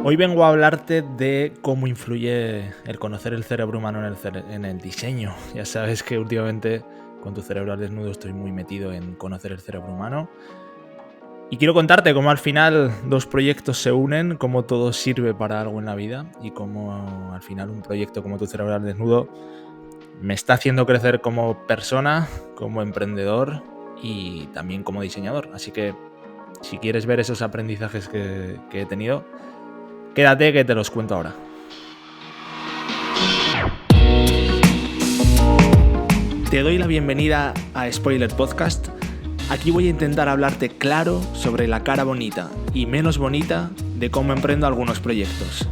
Hoy vengo a hablarte de cómo influye el conocer el cerebro humano en el diseño. Ya sabes que últimamente con Tu cerebro al desnudo estoy muy metido en conocer el cerebro humano. Y quiero contarte cómo al final dos proyectos se unen, cómo todo sirve para algo en la vida y cómo al final un proyecto como Tu cerebro al desnudo me está haciendo crecer como persona, como emprendedor y también como diseñador. Así que si quieres ver esos aprendizajes que he tenido, quédate que te los cuento ahora. Te doy la bienvenida a Spoiler Podcast. Aquí voy a intentar hablarte claro sobre la cara bonita y menos bonita de cómo emprendo algunos proyectos.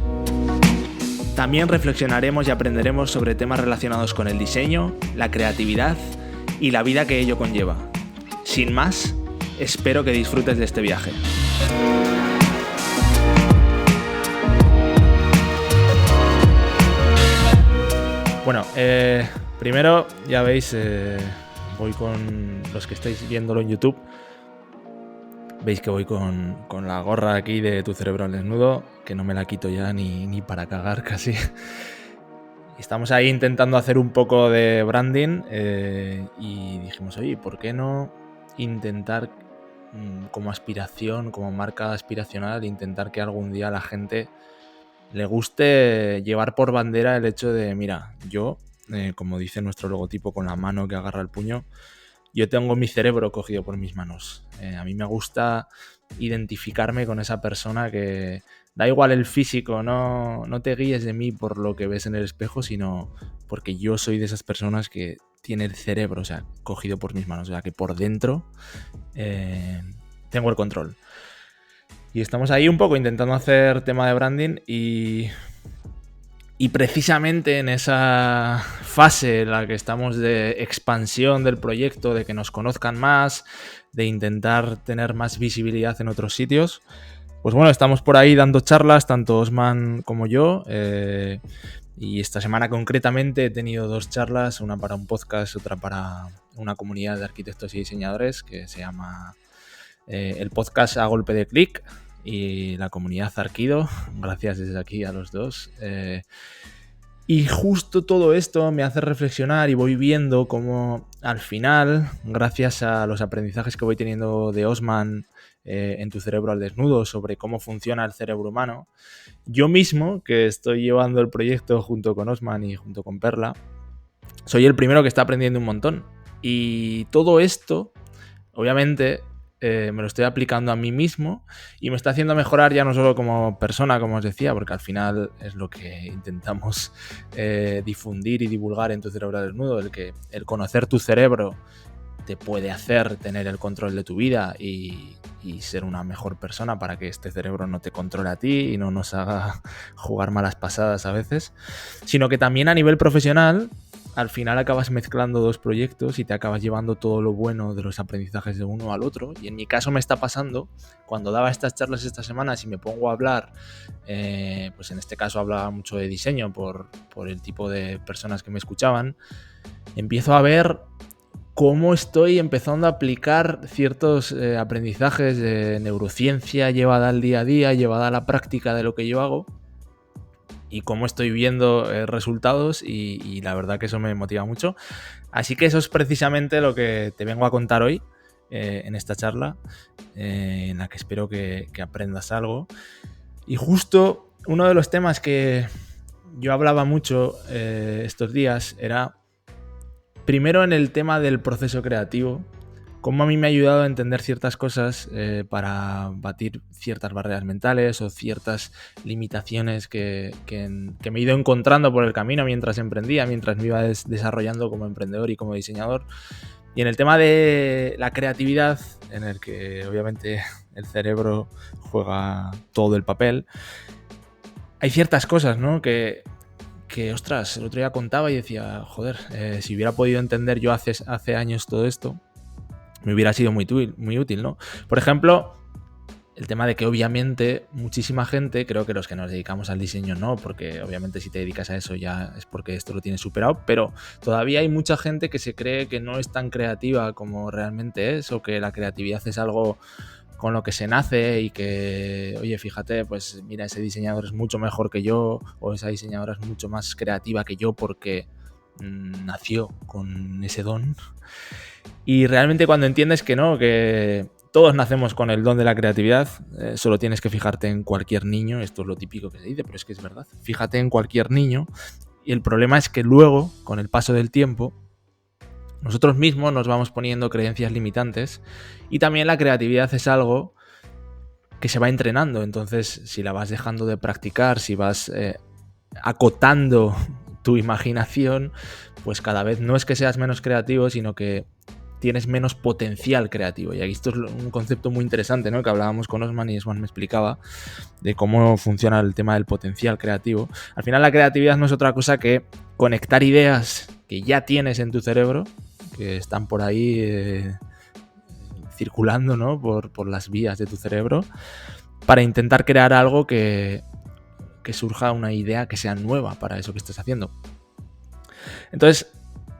También reflexionaremos y aprenderemos sobre temas relacionados con el diseño, la creatividad y la vida que ello conlleva. Sin más, espero que disfrutes de este viaje. Bueno, primero ya veis, voy con los que estáis viéndolo en YouTube. Veis que voy con la gorra aquí de Tu cerebro al desnudo, que no me la quito ya ni para cagar casi. Estamos ahí intentando hacer un poco de branding y dijimos, oye, ¿por qué no intentar como aspiración, como marca aspiracional, intentar que algún día a la gente le guste llevar por bandera el hecho de, mira, yo, como dice nuestro logotipo con la mano que agarra el puño, yo tengo mi cerebro cogido por mis manos. A mí me gusta identificarme con esa persona que da igual el físico, no te guíes de mí por lo que ves en el espejo, sino porque yo soy de esas personas que tiene el cerebro, o sea, cogido por mis manos, o sea, que por dentro tengo el control. Y estamos ahí un poco intentando hacer tema de branding y precisamente en esa fase en la que estamos de expansión del proyecto, de que nos conozcan más, de intentar tener más visibilidad en otros sitios, pues bueno, estamos por ahí dando charlas, tanto Osman como yo, y esta semana concretamente he tenido 2 charlas, una para un podcast, otra para una comunidad de arquitectos y diseñadores que se llama el podcast A Golpe de Clic, y la comunidad Arquido. Gracias desde aquí a los dos. Y justo todo esto me hace reflexionar y voy viendo cómo al final, gracias a los aprendizajes que voy teniendo de Osman en Tu cerebro al desnudo sobre cómo funciona el cerebro humano, yo mismo, que estoy llevando el proyecto junto con Osman y junto con Perla, soy el primero que está aprendiendo un montón. Y todo esto, obviamente, me lo estoy aplicando a mí mismo y me está haciendo mejorar ya no solo como persona, como os decía, porque al final es lo que intentamos difundir y divulgar en Tu cerebro al desnudo, el conocer tu cerebro te puede hacer tener el control de tu vida y ser una mejor persona para que este cerebro no te controle a ti y no nos haga jugar malas pasadas a veces, sino que también a nivel profesional al final acabas mezclando 2 proyectos y te acabas llevando todo lo bueno de los aprendizajes de uno al otro. Y en mi caso me está pasando, cuando daba estas charlas esta semana, si me pongo a hablar, pues en este caso hablaba mucho de diseño por el tipo de personas que me escuchaban, empiezo a ver cómo estoy empezando a aplicar ciertos aprendizajes de neurociencia llevada al día a día, llevada a la práctica de lo que yo hago, y cómo estoy viendo resultados y la verdad que eso me motiva mucho. Así que eso es precisamente lo que te vengo a contar hoy en esta charla, en la que espero que aprendas algo. Y justo uno de los temas que yo hablaba mucho estos días era, primero, en el tema del proceso creativo, cómo a mí me ha ayudado a entender ciertas cosas para batir ciertas barreras mentales o ciertas limitaciones que me he ido encontrando por el camino mientras emprendía, mientras me iba desarrollando como emprendedor y como diseñador. Y en el tema de la creatividad, en el que obviamente el cerebro juega todo el papel, hay ciertas cosas, ¿no? que ostras, el otro día contaba y decía, joder, si hubiera podido entender yo hace años todo esto, me hubiera sido muy útil, ¿no? Por ejemplo, el tema de que obviamente muchísima gente, creo que los que nos dedicamos al diseño no, porque obviamente si te dedicas a eso ya es porque esto lo tienes superado, pero todavía hay mucha gente que se cree que no es tan creativa como realmente es, o que la creatividad es algo con lo que se nace y que, oye, fíjate, pues mira, ese diseñador es mucho mejor que yo o esa diseñadora es mucho más creativa que yo porque nació con ese don. Y realmente cuando entiendes que no, que todos nacemos con el don de la creatividad, solo tienes que fijarte en cualquier niño, esto es lo típico que se dice, pero es que es verdad, fíjate en cualquier niño y el problema es que luego, con el paso del tiempo, nosotros mismos nos vamos poniendo creencias limitantes y también la creatividad es algo que se va entrenando, entonces si la vas dejando de practicar, si vas acotando tu imaginación, pues cada vez no es que seas menos creativo, sino que tienes menos potencial creativo. Y aquí esto es un concepto muy interesante, ¿no? Que hablábamos con Osman y Osman me explicaba de cómo funciona el tema del potencial creativo. Al final la creatividad no es otra cosa que conectar ideas que ya tienes en tu cerebro, que están por ahí circulando, ¿no? por las vías de tu cerebro, para intentar crear algo que surja una idea que sea nueva para eso que estés haciendo. Entonces,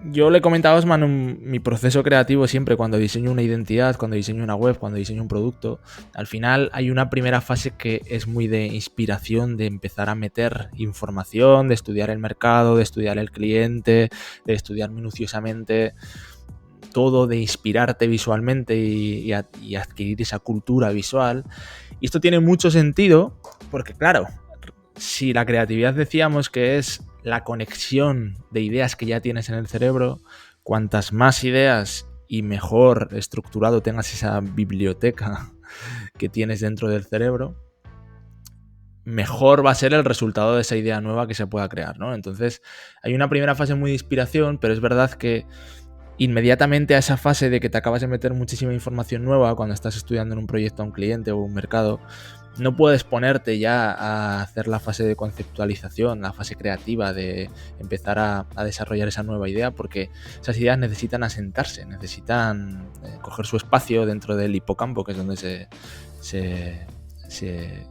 yo le comentaba a Osman mi proceso creativo siempre cuando diseño una identidad, cuando diseño una web, cuando diseño un producto. Al final hay una primera fase que es muy de inspiración, de empezar a meter información, de estudiar el mercado, de estudiar el cliente, de estudiar minuciosamente todo, de inspirarte visualmente y adquirir esa cultura visual. Y esto tiene mucho sentido porque, claro, si la creatividad decíamos que es la conexión de ideas que ya tienes en el cerebro, cuantas más ideas y mejor estructurado tengas esa biblioteca que tienes dentro del cerebro, mejor va a ser el resultado de esa idea nueva que se pueda crear, ¿no? Entonces hay una primera fase muy de inspiración, pero es verdad que inmediatamente a esa fase de que te acabas de meter muchísima información nueva cuando estás estudiando en un proyecto a un cliente o un mercado, no puedes ponerte ya a hacer la fase de conceptualización, la fase creativa de empezar a desarrollar esa nueva idea, porque esas ideas necesitan asentarse, necesitan coger su espacio dentro del hipocampo, que es donde se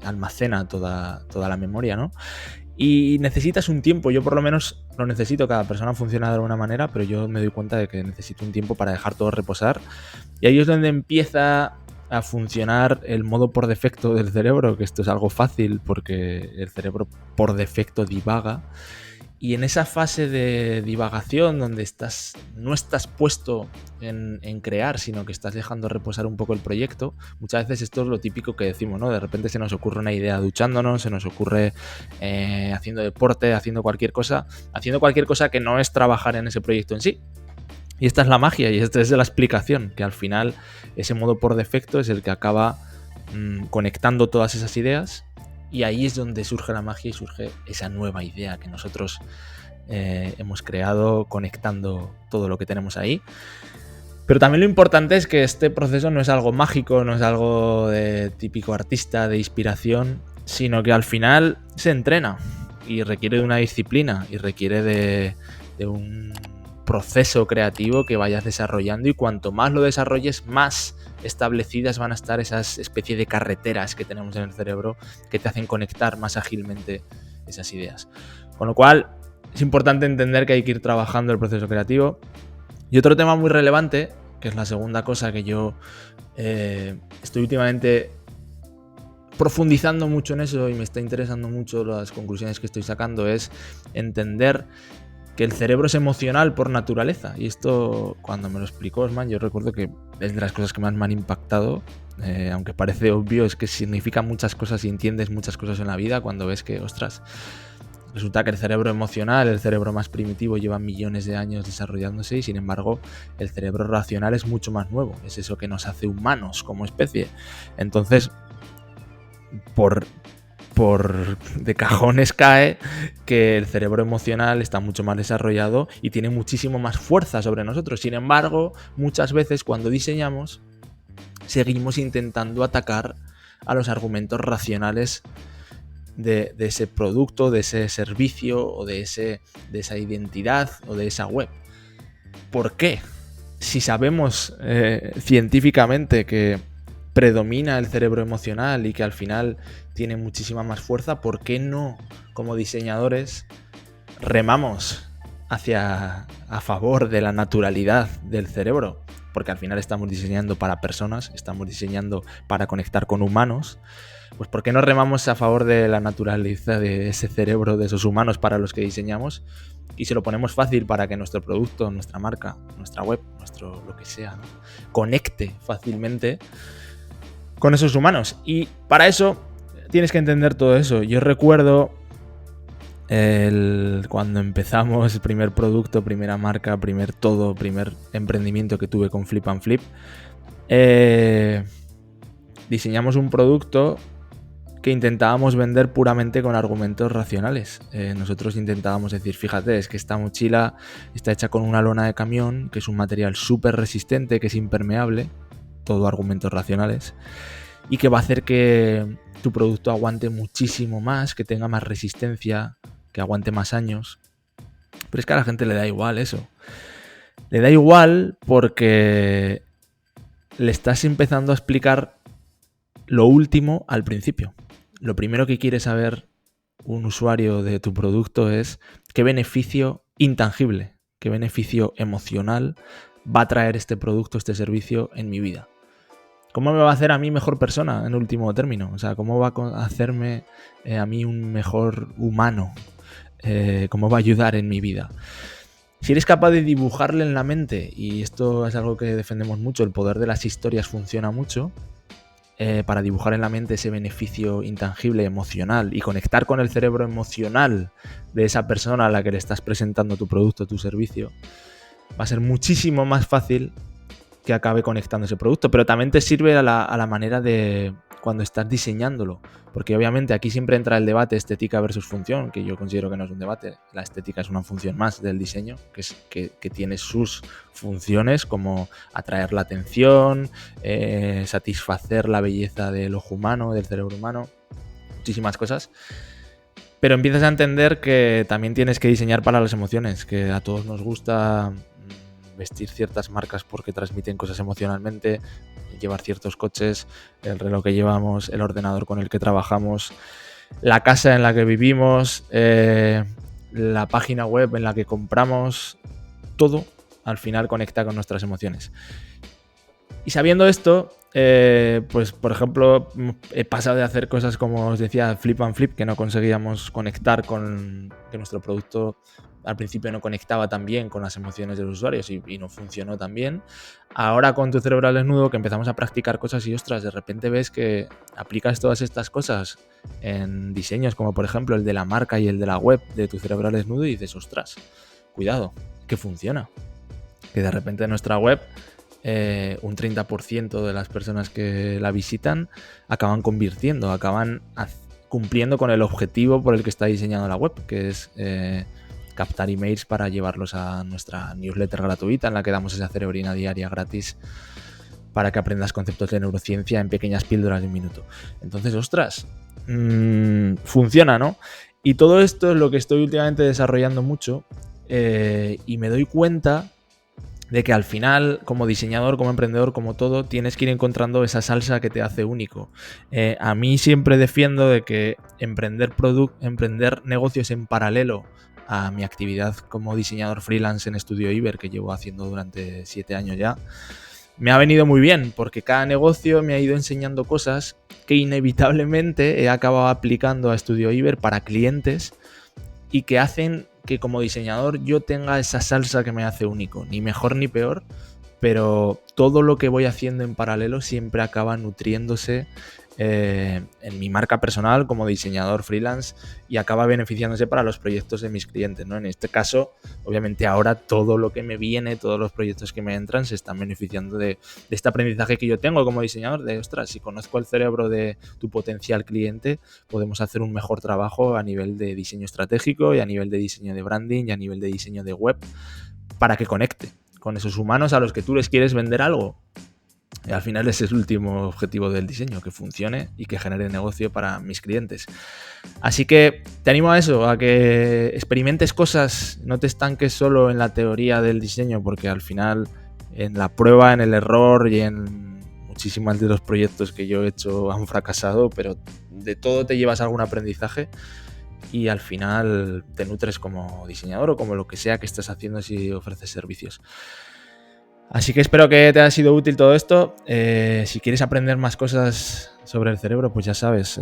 almacena toda la memoria, ¿no? Y necesitas un tiempo, yo por lo menos lo necesito, cada persona funciona de alguna manera, pero yo me doy cuenta de que necesito un tiempo para dejar todo reposar. Y ahí es donde empieza a funcionar el modo por defecto del cerebro, que esto es algo fácil porque el cerebro por defecto divaga. Y en esa fase de divagación donde no estás puesto en crear, sino que estás dejando reposar un poco el proyecto, muchas veces esto es lo típico que decimos, ¿no? De repente se nos ocurre una idea duchándonos, se nos ocurre haciendo deporte, haciendo cualquier cosa que no es trabajar en ese proyecto en sí. Y esta es la magia y esta es la explicación, que al final ese modo por defecto es el que acaba conectando todas esas ideas. Y ahí es donde surge la magia y surge esa nueva idea que nosotros hemos creado conectando todo lo que tenemos ahí. Pero también lo importante es que este proceso no es algo mágico, no es algo de típico artista, de inspiración, sino que al final se entrena y requiere de una disciplina y requiere de un proceso creativo que vayas desarrollando, y cuanto más lo desarrolles, más establecidas van a estar esas especie de carreteras que tenemos en el cerebro que te hacen conectar más ágilmente esas ideas. Con lo cual es importante entender que hay que ir trabajando el proceso creativo. Y otro tema muy relevante, que es la segunda cosa que yo estoy últimamente profundizando mucho en eso y me está interesando mucho las conclusiones que estoy sacando, es entender que el cerebro es emocional por naturaleza. Y esto, cuando me lo explicó Osman, yo recuerdo que es de las cosas que más me han impactado, aunque parece obvio, es que significa muchas cosas y entiendes muchas cosas en la vida cuando ves que, ostras, resulta que el cerebro emocional, el cerebro más primitivo, lleva millones de años desarrollándose, y sin embargo el cerebro racional es mucho más nuevo. Es eso que nos hace humanos como especie. Entonces, de cajones cae que el cerebro emocional está mucho más desarrollado y tiene muchísimo más fuerza sobre nosotros. Sin embargo, muchas veces cuando diseñamos, seguimos intentando atacar a los argumentos racionales de ese producto, de ese servicio o de esa identidad o de esa web. ¿Por qué? Si sabemos científicamente que predomina el cerebro emocional y que al final tiene muchísima más fuerza, ¿por qué no, como diseñadores, remamos a favor de la naturalidad del cerebro? porque al final estamos diseñando para personas, estamos diseñando para conectar con humanos, pues ¿por qué no remamos a favor de la naturaleza de ese cerebro de esos humanos para los que diseñamos y se lo ponemos fácil para que nuestro producto, nuestra marca, nuestra web, nuestro lo que sea, ¿no?, conecte fácilmente con esos humanos? Y para eso tienes que entender todo eso. Yo recuerdo cuando empezamos, primer producto, primera marca, primer emprendimiento que tuve con Flip and Flip, diseñamos un producto que intentábamos vender puramente con argumentos racionales. Nosotros intentábamos decir, fíjate, es que esta mochila está hecha con una lona de camión, que es un material súper resistente, que es impermeable, todo argumentos racionales, y que va a hacer que tu producto aguante muchísimo más, que tenga más resistencia, que aguante más años. Pero es que a la gente le da igual eso. Le da igual porque le estás empezando a explicar lo último al principio. Lo primero que quiere saber un usuario de tu producto es qué beneficio intangible, qué beneficio emocional va a traer este producto, este servicio en mi vida. ¿Cómo me va a hacer a mí mejor persona en último término? O sea, ¿cómo va a hacerme a mí un mejor humano? ¿Cómo va a ayudar en mi vida? Si eres capaz de dibujarle en la mente, y esto es algo que defendemos mucho, el poder de las historias funciona mucho, para dibujar en la mente ese beneficio intangible, emocional, y conectar con el cerebro emocional de esa persona a la que le estás presentando tu producto, tu servicio, va a ser muchísimo más fácil que acabe conectando ese producto. Pero también te sirve a la manera de cuando estás diseñándolo, porque obviamente aquí siempre entra el debate estética versus función, que yo considero que no es un debate. La estética es una función más del diseño, que tiene sus funciones, como atraer la atención, satisfacer la belleza del ojo humano, del cerebro humano, muchísimas cosas. Pero empiezas a entender que también tienes que diseñar para las emociones, que a todos nos gusta vestir ciertas marcas porque transmiten cosas emocionalmente, llevar ciertos coches, el reloj que llevamos, el ordenador con el que trabajamos, la casa en la que vivimos, la página web en la que compramos, todo al final conecta con nuestras emociones. Y sabiendo esto, pues por ejemplo, he pasado de hacer cosas como os decía, Flip and Flip, que no conseguíamos conectar con, que nuestro producto al principio no conectaba tan bien con las emociones de los usuarios y no funcionó tan bien. Ahora con tu cerebro al desnudo, que empezamos a practicar cosas y ostras, de repente ves que aplicas todas estas cosas en diseños como por ejemplo el de la marca y el de la web de tu cerebro al desnudo y dices, ostras, cuidado, que funciona. Que de repente nuestra web, un 30% de las personas que la visitan acaban convirtiendo, acaban cumpliendo con el objetivo por el que está diseñado la web, que es captar emails para llevarlos a nuestra newsletter gratuita en la que damos esa cerebrina diaria gratis para que aprendas conceptos de neurociencia en pequeñas píldoras de un minuto. Entonces, ostras, funciona, ¿no? Y todo esto es lo que estoy últimamente desarrollando mucho, y me doy cuenta de que al final, como diseñador, como emprendedor, como todo, tienes que ir encontrando esa salsa que te hace único. A mí siempre defiendo de que emprender negocios en paralelo a mi actividad como diseñador freelance en Estudio Iber, que llevo haciendo durante 7 años ya, me ha venido muy bien, porque cada negocio me ha ido enseñando cosas que inevitablemente he acabado aplicando a Estudio Iber para clientes y que hacen que como diseñador yo tenga esa salsa que me hace único, ni mejor ni peor, pero todo lo que voy haciendo en paralelo siempre acaba nutriéndose en mi marca personal como diseñador freelance y acaba beneficiándose para los proyectos de mis clientes, ¿no? En este caso, obviamente ahora todo lo que me viene, todos los proyectos que me entran se están beneficiando de este aprendizaje que yo tengo como diseñador, de ostras, si conozco el cerebro de tu potencial cliente, podemos hacer un mejor trabajo a nivel de diseño estratégico y a nivel de diseño de branding y a nivel de diseño de web para que conecte con esos humanos a los que tú les quieres vender algo. Y al final ese es el último objetivo del diseño, que funcione y que genere negocio para mis clientes. Así que te animo a eso, a que experimentes cosas, no te estanques solo en la teoría del diseño, porque al final en la prueba, en el error y en muchísimos de los proyectos que yo he hecho han fracasado, pero de todo te llevas algún aprendizaje y al final te nutres como diseñador o como lo que sea que estés haciendo si ofreces servicios. Así que espero que te haya sido útil todo esto. Si quieres aprender más cosas sobre el cerebro, pues ya sabes,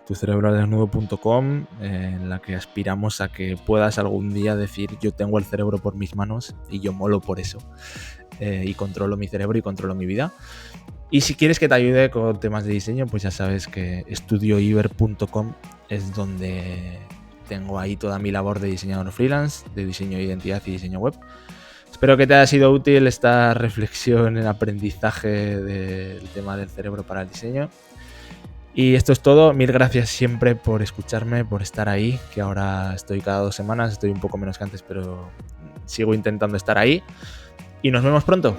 tucerebroaldesnudo.com, en la que aspiramos a que puedas algún día decir: yo tengo el cerebro por mis manos y yo molo por eso. Y controlo mi cerebro y controlo mi vida. Y si quieres que te ayude con temas de diseño, pues ya sabes que estudioiber.com es donde tengo ahí toda mi labor de diseñador freelance, de diseño de identidad y diseño web. Espero que te haya sido útil esta reflexión en aprendizaje del tema del cerebro para el diseño. Y esto es todo. Mil gracias siempre por escucharme, por estar ahí, que ahora estoy cada 2 semanas, estoy un poco menos que antes, pero sigo intentando estar ahí. Y nos vemos pronto.